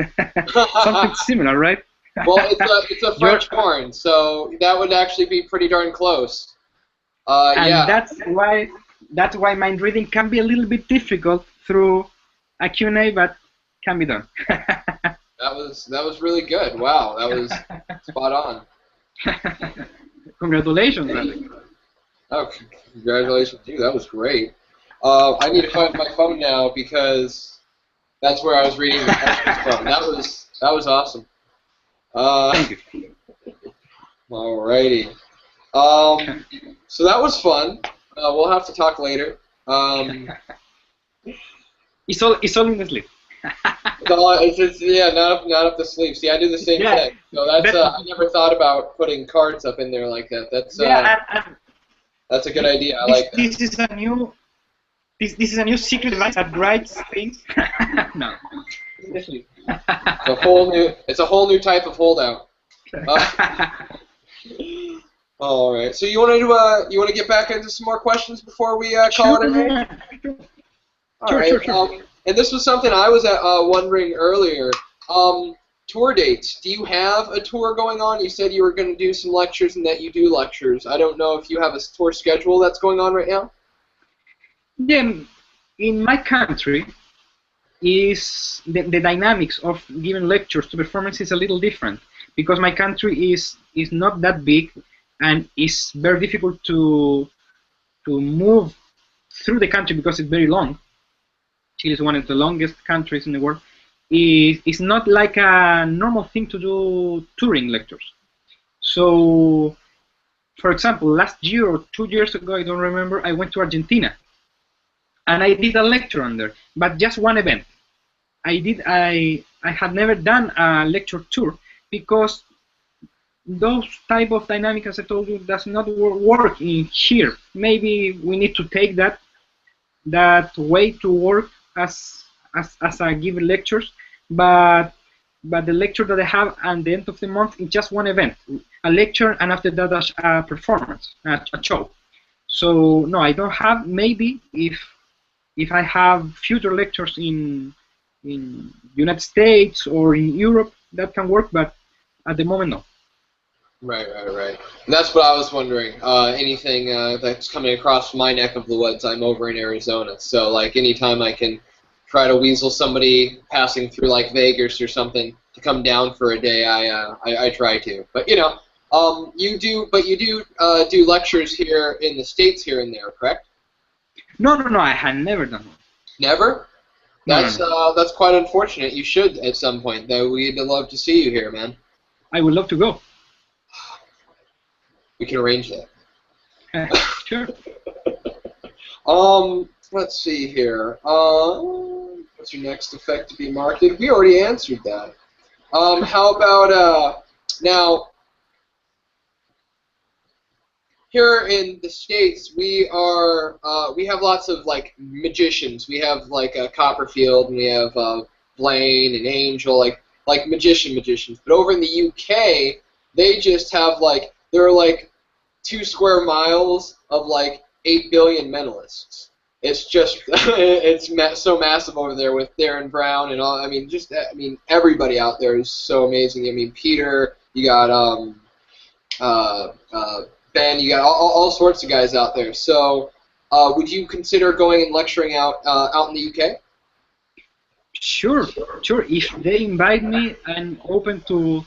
Something similar, right? Well, it's a French horn, so that would actually be pretty darn close. And yeah. That's why mind reading can be a little bit difficult through a Q&A, but can be done. That was really good. Wow, that was spot on. Congratulations, man. Oh, congratulations, dude. That was great. I need to find my phone now because that's where I was reading the questions from. That was awesome. Thank you. Alrighty. So that was fun. We'll have to talk later. It's all in the sleep. Yeah, not up the sleeve. See, I do the same thing. So that's I never thought about putting cards up in there like that. That's that's a good idea. I like that. This is a new secret device that writes things. No, in the sleep. It's a whole new type of holdout. All right. So you want to get back into some more questions before we call it a day? Sure. And this was something I was wondering earlier. Tour dates. Do you have a tour going on? You said you were going to do some lectures and that you do lectures. I don't know if you have a tour schedule that's going on right now. Yeah, in my country, is the dynamics of giving lectures to performance is a little different, because my country is not that big, and it's very difficult to move through the country because it's very long. Chile is one of the longest countries in the world. It's not like a normal thing to do touring lectures. So, for example, last year or 2 years ago, I don't remember, I went to Argentina and I did a lecture on there, but just one event. I had never done a lecture tour because those type of dynamic, as I told you, does not work in here. Maybe we need to take that way to work as I give lectures, but the lecture that I have at the end of the month is just one event, a lecture, and after that a performance, a show. So no, I don't have. Maybe if I have future lectures in United States or in Europe, that can work, but at the moment, no. Right. And that's what I was wondering. Anything that's coming across my neck of the woods, I'm over in Arizona. So, like, anytime I can try to weasel somebody passing through, like, Vegas or something to come down for a day, I try to. But, you do do lectures here in the States here and there, correct? No, I had never done one. Never? No. That's quite unfortunate. You should at some point, though. We'd love to see you here, man. I would love to go. We can arrange that. Sure. Let's see here. What's your next effect to be marketed? We already answered that. How about now? Here in the States, we have lots of like magicians. We have like Copperfield, and we have Blaine and Angel, like magicians. But over in the UK, they just have like there are like 2 square miles of like 8 billion mentalists. It's just so massive over there with Darren Brown and all. I mean, everybody out there is so amazing. I mean, Peter, you got Ben, you got all sorts of guys out there. So, would you consider going and lecturing out in the UK? Sure. If they invite me, I'm open to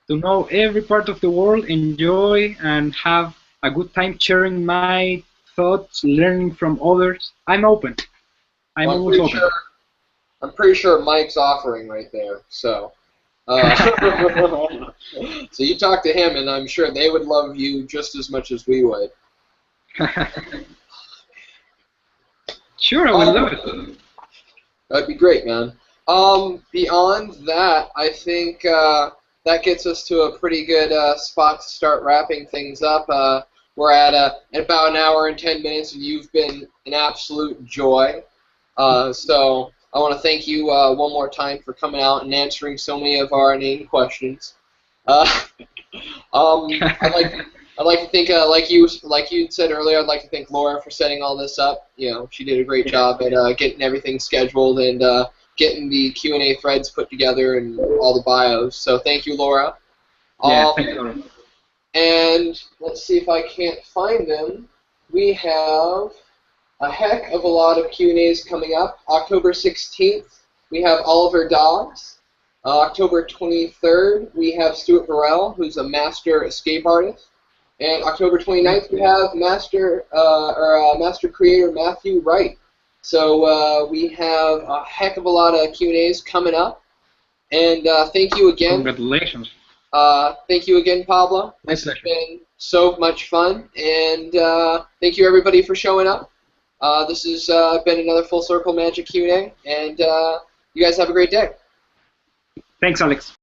know every part of the world, enjoy, and have a good time sharing my thoughts, learning from others. I'm open. I'm always open. I'm pretty sure Mike's offering right there. So, so you talk to him, and I'm sure they would love you just as much as we would. Sure, I would love it. That'd be great, man. Beyond that, I think that gets us to a pretty good spot to start wrapping things up. We're at about an hour and 10 minutes, and you've been an absolute joy. So I want to thank you one more time for coming out and answering so many of our inane questions. I'd like to think, like you said earlier, I'd like to thank Laura for setting all this up. She did a great job at getting everything scheduled and getting the Q&A threads put together and all the bios. So thank you, Laura. Yeah, thank you, Laura. And let's see if I can't find them. We have a heck of a lot of Q&As coming up. October 16th, we have Oliver Dobbs. October 23rd, we have Stuart Burrell, who's a master escape artist. And October 29th, we have master creator Matthew Wright. So we have a heck of a lot of Q&As coming up. And thank you again. Congratulations. Thank you again, Pablo. Nice It's been so much fun. And thank you, everybody, for showing up. This has been another Full Circle Magic Q&A. And you guys have a great day. Thanks, Alex.